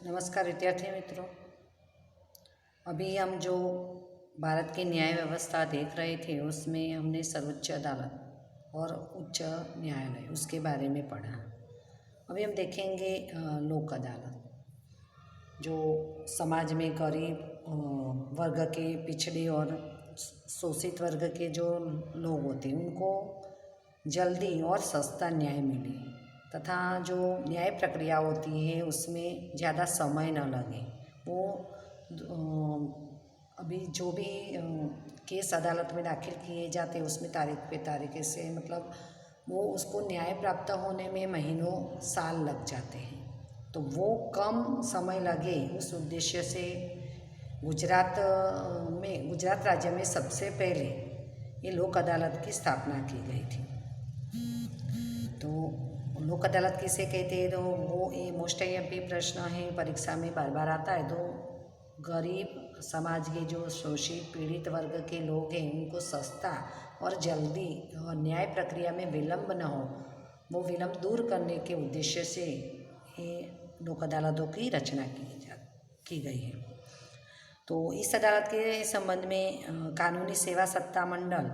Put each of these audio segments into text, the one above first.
नमस्कार विद्यार्थी मित्रों। अभी हम जो भारत की न्याय व्यवस्था देख रहे थे उसमें हमने सर्वोच्च अदालत और उच्च न्यायालय उसके बारे में पढ़ा। अभी हम देखेंगे लोक अदालत, जो समाज में गरीब वर्ग के, पिछड़े और शोषित वर्ग के जो लोग होते हैं उनको जल्दी और सस्ता न्याय मिले तथा जो न्याय प्रक्रिया होती है उसमें ज़्यादा समय न लगे। वो अभी जो भी केस अदालत में दाखिल किए जाते हैं उसमें तारीख पे तारीख से मतलब वो उसको न्याय प्राप्त होने में महीनों साल लग जाते हैं, तो वो कम समय लगे उस उद्देश्य से गुजरात राज्य में सबसे पहले ये लोक अदालत की स्थापना की गई थी। तो लोक अदालत किसे कहते हैं, तो वो ये मोस्ट एमपी प्रश्न है, परीक्षा में बार बार आता है। तो गरीब समाज के जो शोषित पीड़ित वर्ग के लोग हैं उनको सस्ता और जल्दी और न्याय प्रक्रिया में विलम्ब न हो, वो विलम्ब दूर करने के उद्देश्य से ये लोक अदालतों की रचना की गई है। तो इस अदालत के संबंध में कानूनी सेवा सत्ता मंडल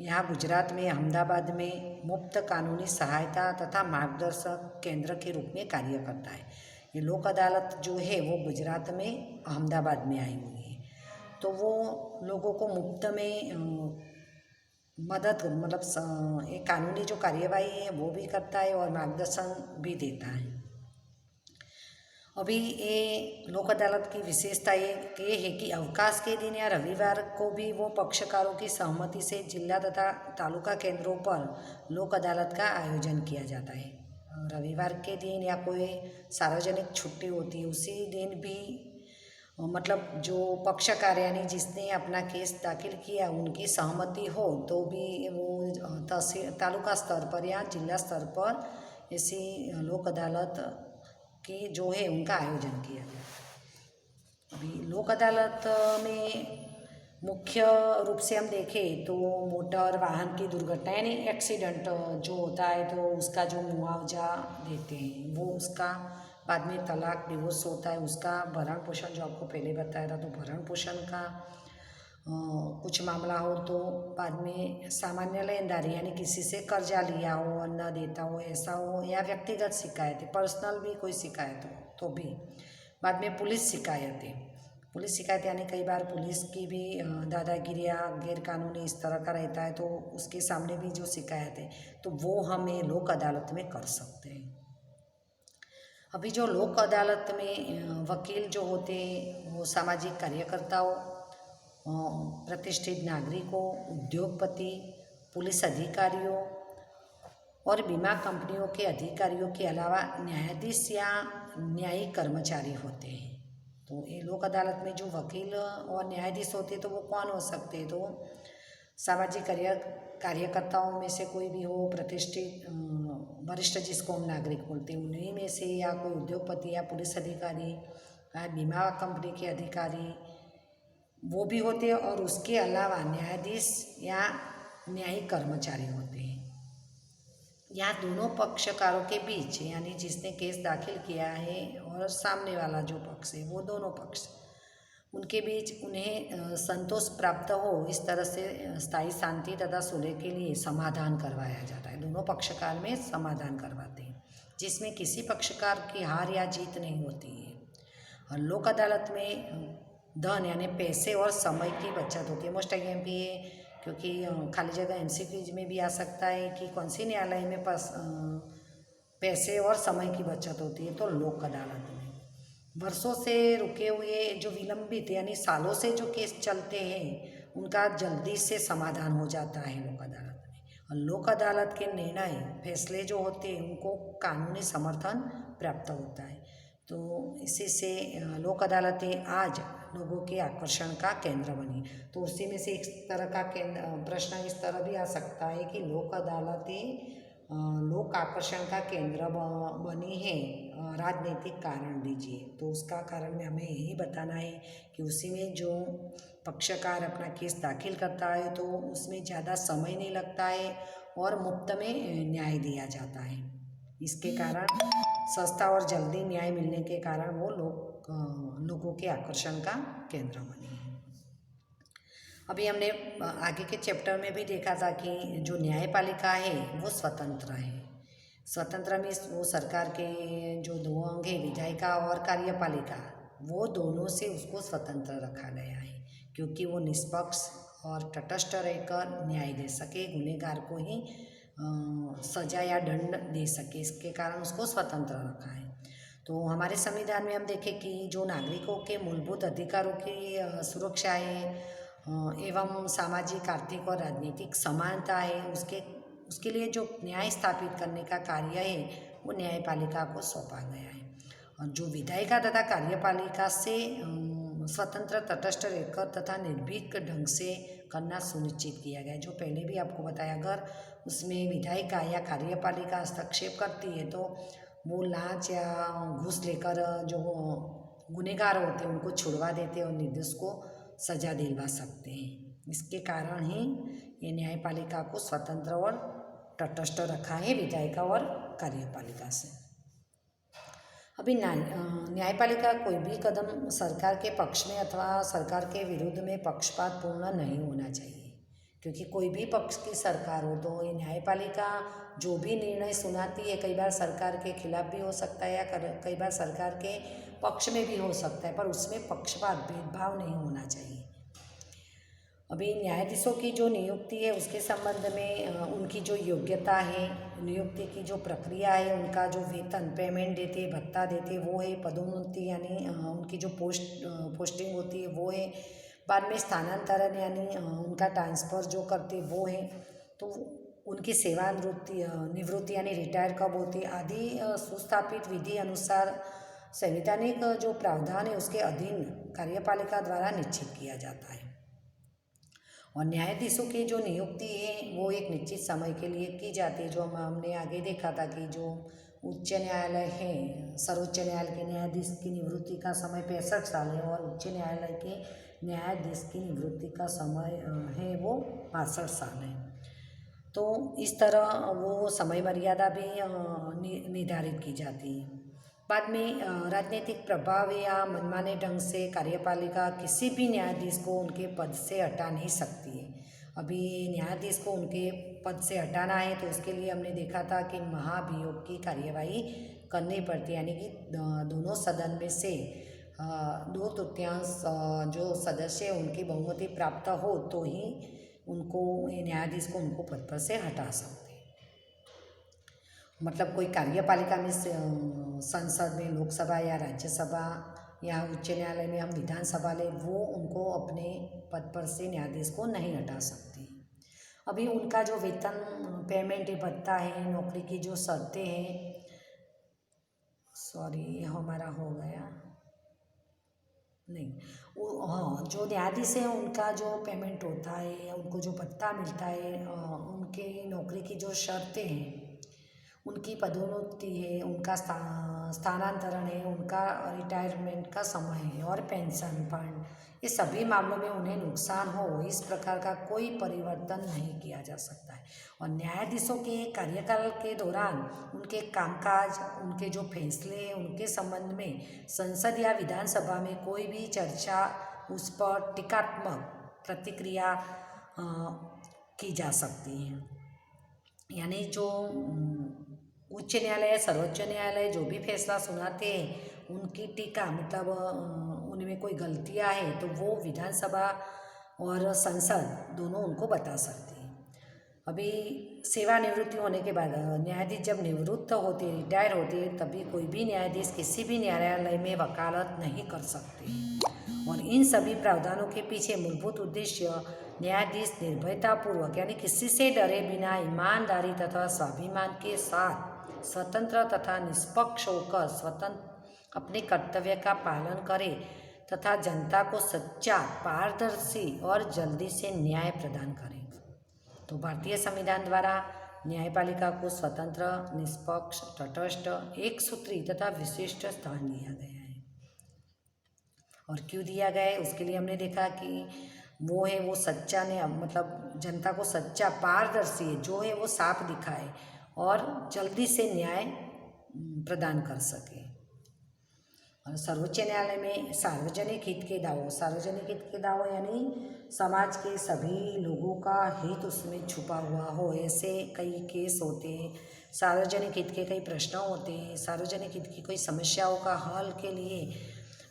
यहाँ गुजरात में अहमदाबाद में मुफ्त कानूनी सहायता तथा मार्गदर्शक केंद्र के रूप में कार्य करता है। ये लोक अदालत जो है वो गुजरात में अहमदाबाद में आई हुई है। तो वो लोगों को मुफ्त में मदद मतलब एक कानूनी जो कार्यवाही है वो भी करता है और मार्गदर्शन भी देता है। अभी ये लोक अदालत की विशेषता ये है कि अवकाश के दिन या रविवार को भी वो पक्षकारों की सहमति से जिला तथा तालुका केंद्रों पर लोक अदालत का आयोजन किया जाता है। रविवार के दिन या कोई सार्वजनिक छुट्टी होती है उसी दिन भी मतलब जो पक्षकार यानी जिसने अपना केस दाखिल किया उनकी सहमति हो तो भी वो तहसील तालुका स्तर पर या जिला स्तर पर ऐसी लोक अदालत की जो है उनका आयोजन किया गया। अभी लोक अदालत में मुख्य रूप से हम देखें तो मोटर वाहन की दुर्घटना यानी एक्सीडेंट जो होता है तो उसका जो मुआवजा देते हैं वो, उसका बाद में तलाक डिवोर्स होता है उसका भरण पोषण, जो आपको पहले बताया था, तो भरण पोषण का कुछ मामला हो तो बाद में सामान्य लेनदारी यानी किसी से कर्जा लिया हो और न देता हो ऐसा हो, या व्यक्तिगत शिकायतें, पर्सनल भी कोई शिकायत हो तो भी, बाद में पुलिस शिकायत यानी कई बार पुलिस की भी दादागिरी या गैरकानूनी इस तरह का रहता है तो उसके सामने भी जो शिकायत है तो वो हम लोक अदालत में कर सकते हैं। अभी जो लोक अदालत में वकील जो होते हैं वो सामाजिक कार्यकर्ताओं, प्रतिष्ठित नागरिकों, उद्योगपति, पुलिस अधिकारियों और बीमा कंपनियों के अधिकारियों के अलावा न्यायाधीश या न्यायिक कर्मचारी होते हैं। तो ये लोक अदालत में जो वकील और न्यायाधीश होते हैं तो वो कौन हो सकते हैं, तो सामाजिक कार्यकर्ताओं में से कोई भी हो, प्रतिष्ठित वरिष्ठ जिसको हम नागरिक बोलते हैं उन्हीं में से, या कोई उद्योगपति या पुलिस अधिकारी या बीमा कंपनी के अधिकारी वो भी होते हैं, और उसके अलावा न्यायाधीश या न्यायिक कर्मचारी होते हैं। यहाँ दोनों पक्षकारों के बीच यानी जिसने केस दाखिल किया है और सामने वाला जो पक्ष है वो दोनों पक्ष उनके बीच उन्हें संतोष प्राप्त हो इस तरह से स्थायी शांति तथा सुलह के लिए समाधान करवाया जाता है। दोनों पक्षकार में समाधान करवाते हैं जिसमें किसी पक्षकार की हार या जीत नहीं होती है। और लोक अदालत में धन यानी पैसे और समय की बचत होती है। मोस्ट एमपी है क्योंकि खाली जगह एमसीक्यूज में भी आ सकता है कि कौन सी न्यायालय में पैसे और समय की बचत होती है, तो लोक अदालत में वर्षों से रुके हुए जो विलंबित यानी सालों से जो केस चलते हैं उनका जल्दी से समाधान हो जाता है लोक अदालत में। और लोक अदालत के निर्णय फैसले जो होते हैं उनको कानूनी समर्थन प्राप्त होता है। तो इसी से लोक अदालतें आज लोगों के आकर्षण का केंद्र बनी। तो उसी में से एक तरह का प्रश्न इस तरह भी आ सकता है कि लोक अदालतें लोक आकर्षण का केंद्र बनी है, राजनीतिक कारण दीजिए। तो उसका कारण में हमें यही बताना है कि उसी में जो पक्षकार अपना केस दाखिल करता है तो उसमें ज़्यादा समय नहीं लगता है और मुफ्त में न्याय दिया जाता है। इसके कारण सस्ता और जल्दी न्याय मिलने के कारण वो लोगों के आकर्षण का केंद्र बनी है। अभी हमने आगे के चैप्टर में भी देखा था कि जो न्यायपालिका है वो स्वतंत्र है। स्वतंत्र में वो सरकार के जो दो अंग है, विधायिका और कार्यपालिका, वो दोनों से उसको स्वतंत्र रखा गया है, क्योंकि वो निष्पक्ष और तटस्थ रहकर न्याय दे सके, गुनहगार को ही सजा या दंड दे सके, इसके कारण उसको स्वतंत्र रखा है। तो हमारे संविधान में हम देखें कि जो नागरिकों के मूलभूत अधिकारों की सुरक्षा है एवं सामाजिक, आर्थिक और राजनीतिक समानता है, उसके लिए जो न्याय स्थापित करने का कार्य है वो न्यायपालिका को सौंपा गया है। और जो विधायिका तथा कार्यपालिका से स्वतंत्र, तटस्थ रहकर तथा निर्भीक ढंग से करना सुनिश्चित किया गया है। जो पहले भी आपको बताया, अगर उसमें विधायिका या कार्यपालिका हस्तक्षेप करती है तो वो लांच या घूस लेकर जो गुनहगार होते हैं उनको छुड़वा देते हैं और निर्दोष को सजा दिलवा सकते हैं। इसके कारण ही ये न्यायपालिका को स्वतंत्र और तटस्थ रखा है विधायिका और कार्यपालिका से। अभी न्यायपालिका कोई भी कदम सरकार के पक्ष में अथवा सरकार के विरुद्ध में पक्षपातपूर्ण नहीं होना चाहिए, क्योंकि कोई भी पक्ष की सरकार हो तो ये न्यायपालिका जो भी निर्णय सुनाती है कई बार सरकार के खिलाफ भी हो सकता है या कई बार सरकार के पक्ष में भी हो सकता है, पर उसमें पक्षपात, भेदभाव नहीं होना चाहिए। अभी न्यायाधीशों की जो नियुक्ति है उसके संबंध में उनकी जो योग्यता है, नियुक्ति की जो प्रक्रिया है, उनका जो वेतन, पेमेंट देते, भत्ता देते वो है, पदोन्नति यानी उनकी जो पोस्टिंग होती है वो है, बाद में स्थानांतरण यानी उनका ट्रांसफ़र जो करते वो है, तो उनकी निवृत्ति यानी रिटायर कब होती आदि सुस्थापित विधि अनुसार संवैधानिक जो प्रावधान है उसके अधीन कार्यपालिका द्वारा निश्चित किया जाता है। और न्यायाधीशों की जो नियुक्ति है वो एक निश्चित समय के लिए की जाती है। जो हमने आगे देखा था कि जो उच्च न्यायालय है, सर्वोच्च न्यायालय के न्यायाधीश की निवृत्ति का समय 65 साल है और उच्च न्यायालय के न्यायाधीश की निवृत्ति का समय है वो 62 साल है। तो इस तरह वो समय मर्यादा भी निर्धारित की जाती है। बाद में राजनीतिक प्रभाव या मनमाने ढंग से कार्यपालिका किसी भी न्यायाधीश को उनके पद से हटा नहीं सकती है। अभी न्यायाधीश को उनके पद से हटाना है तो उसके लिए हमने देखा था कि महाभियोग की कार्यवाही करनी पड़ती है, यानी कि दोनों सदन में से 2/3 जो सदस्य हैं उनकी बहुमति प्राप्त हो तो ही उनको, न्यायाधीश को उनको पद पर से हटा सकते हैं। मतलब कोई कार्यपालिका में संसद में, लोकसभा या राज्यसभा या उच्च न्यायालय में हम विधानसभा ले, वो उनको अपने पद पर से न्यायाधीश को नहीं हटा सकती। अभी उनका जो वेतन, पेमेंट, भत्ता है, नौकरी की जो शर्तें हैं, ये हमारा हो गया नहीं, वो हाँ, जो न्यायाधीश है उनका जो पेमेंट होता है, उनको जो भत्ता मिलता है, उनके नौकरी की जो शर्तें हैं, उनकी पदोन्नति है, उनका स्थानांतरण है, उनका रिटायरमेंट का समय है और पेंशन फंड, ये सभी मामलों में उन्हें नुकसान हो इस प्रकार का कोई परिवर्तन नहीं किया जा सकता है। और न्यायाधीशों के कार्यकाल के दौरान उनके कामकाज, उनके जो फैसले, उनके संबंध में संसद या विधानसभा में कोई भी चर्चा, उस पर टीकात्मक प्रतिक्रिया की जा सकती है। यानी जो उच्च न्यायालय, सर्वोच्च न्यायालय जो भी फैसला सुनाते हैं उनकी टीका, मतलब उनमें कोई गलतियां हैं तो वो विधानसभा और संसद दोनों उनको बता सकती है। अभी सेवानिवृत्ति होने के बाद न्यायाधीश जब निवृत्त होते, रिटायर होते, तभी कोई भी न्यायाधीश किसी भी न्यायालय में वकालत नहीं कर सकते। और इन सभी प्रावधानों के पीछे मूलभूत उद्देश्य न्यायाधीश निर्भयतापूर्वक यानी किसी से डरे बिना ईमानदारी तथा स्वाभिमान के साथ स्वतंत्र तथा निष्पक्ष होकर अपने कर्तव्य का पालन करे तथा जनता को सच्चा, पारदर्शी और जल्दी से न्याय प्रदान करे। तो भारतीय संविधान द्वारा न्यायपालिका को स्वतंत्र, निष्पक्ष, तटस्थ, एक सूत्री तथा विशिष्ट स्थान दिया गया है। और क्यों दिया गया है उसके लिए हमने देखा कि वो सच्चा ने, मतलब जनता को सच्चा, पारदर्शी है, जो है वो साफ दिखाए और जल्दी से न्याय प्रदान कर सके। और सर्वोच्च न्यायालय में सार्वजनिक हित के दावों यानी समाज के सभी लोगों का हित उसमें छुपा हुआ हो, ऐसे कई केस होते हैं। सार्वजनिक हित के कई प्रश्न होते हैं। सार्वजनिक हित की कोई समस्याओं का हल के लिए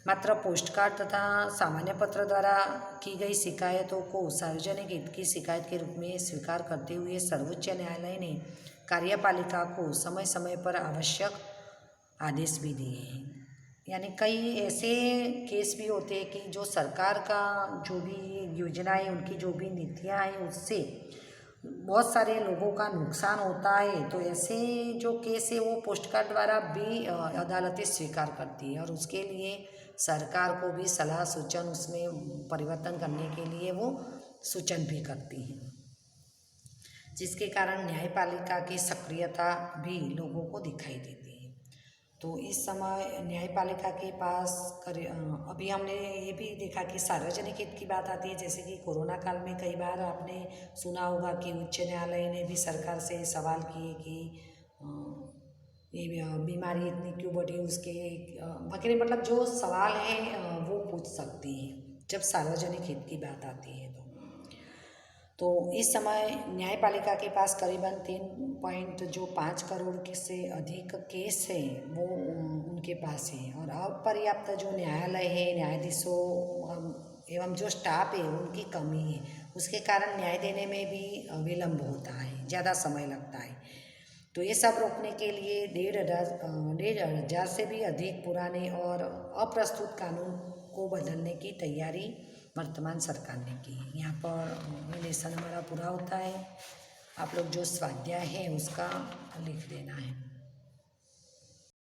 मात्र पोस्टकार्ड तथा सामान्य पत्र द्वारा की गई शिकायतों को सार्वजनिक हित की शिकायत के रूप में स्वीकार करते हुए सर्वोच्च न्यायालय ने कार्यपालिका को समय समय पर आवश्यक आदेश भी दिए हैं। यानी कई ऐसे केस भी होते हैं कि जो सरकार का जो भी योजनाएं, उनकी जो भी नीतियां हैं, उससे बहुत सारे लोगों का नुकसान होता है। तो ऐसे जो केस है वो पोस्टकार्ड द्वारा भी अदालतें स्वीकार करती है और उसके लिए सरकार को भी सलाह सूचन, उसमें परिवर्तन करने के लिए वो सूचन भी करती हैं, जिसके कारण न्यायपालिका की सक्रियता भी लोगों को दिखाई देती है। तो इस समय न्यायपालिका के पास अभी हमने ये भी देखा कि सार्वजनिक हित की बात आती है, जैसे कि कोरोना काल में कई बार आपने सुना होगा कि उच्च न्यायालय ने भी सरकार से सवाल किए कि ये बीमारी इतनी क्यों बढ़ी, उसके वगैरह, मतलब जो सवाल हैं वो पूछ सकती है जब सार्वजनिक हित की बात आती है। तो इस समय न्यायपालिका के पास करीबन 3.5 करोड़ से अधिक केस हैं वो उनके पास है। और अपर्याप्त जो न्यायालय है, न्यायाधीशों एवं जो स्टाफ है उनकी कमी है, उसके कारण न्याय देने में भी विलम्ब होता है, ज़्यादा समय लगता है। तो ये सब रोकने के लिए 1,500 से भी अधिक पुराने और अप्रस्तुत कानून को बदलने की तैयारी वर्तमान सरकार ने की है। यहाँ पर ये लेसन हमारा पूरा होता है। आप लोग जो स्वाध्याय है उसका लिख देना है।